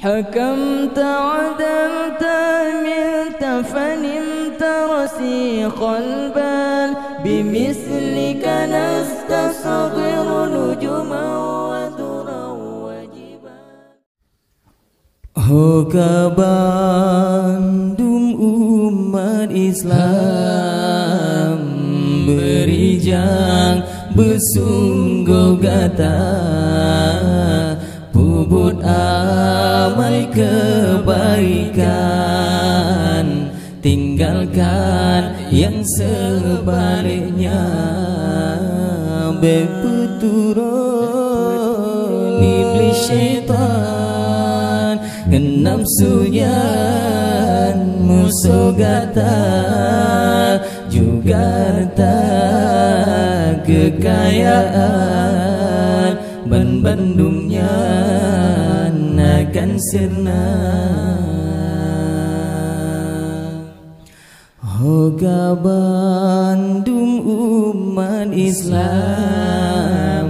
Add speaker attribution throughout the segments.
Speaker 1: حكمت عدلت عملت فنمت رسيخ البال بمثلك نستصغر نجما ودرا وجبال. Bandung umat Islam berijang bersungguh gata puput amal kebaikan, tinggalkan yang sebaliknya. Beputurun iblis syaitan kenapsunya musuh gata juga harta kekayaan Bandungnya akan sirna. Hoga Bandung umat Islam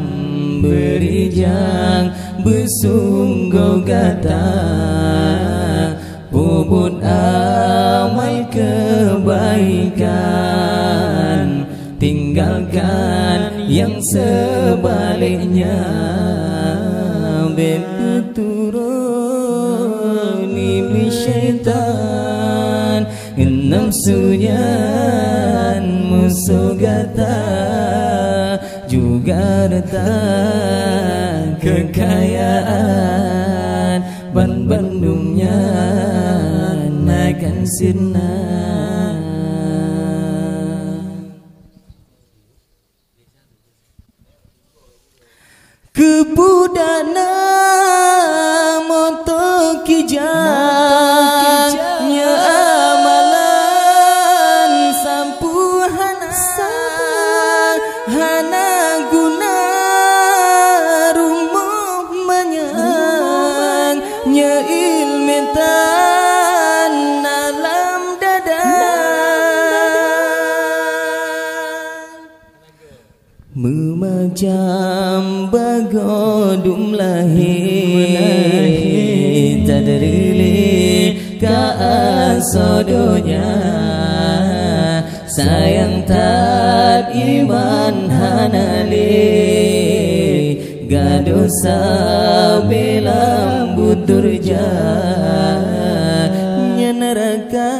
Speaker 1: berijang bersungguh gata puput amal kebaikan, tinggalkan yang sebaliknya. Beturun iblis syaitan nafsunya musuh gata juga harta kekayaan Bandungnya akan sirna. Kebudana moto kijang nya amalan sampuhana hana guna rumuh manyang nya ilmetan alam dadang memacam bagodum lahir tadrili kaasodonya sayang tak iman hanali gadosa belam budurja neraka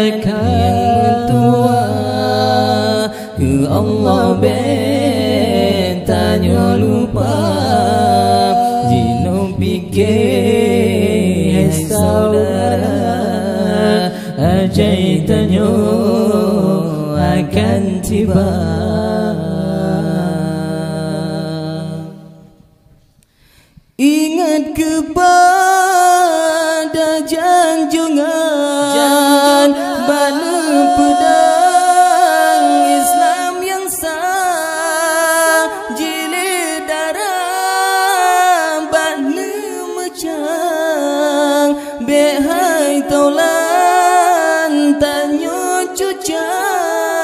Speaker 1: yang tua ke Allah tanya lupa jino pikir saudara ajai tanya akan tiba. Ingat kepada janjungan bala pedang Islam yang sah jilid darah bala mecang behai taulan tanyo cucang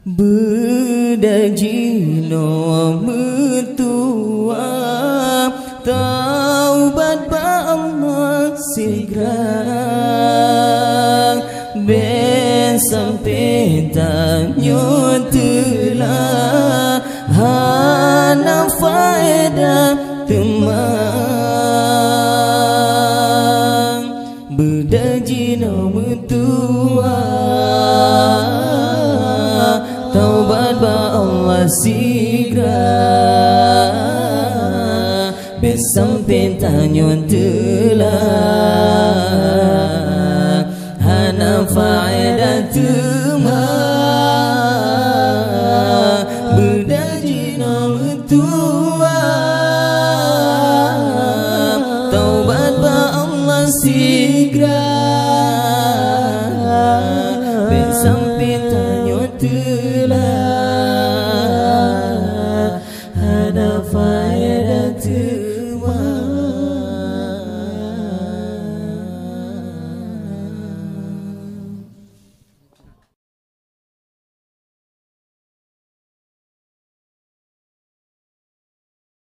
Speaker 1: bedajino mertua taubat ba Allah segera sampai tanyo telah hana faedah temang bedajino mertua taubat ba Allah segera sampai tanyo telah hana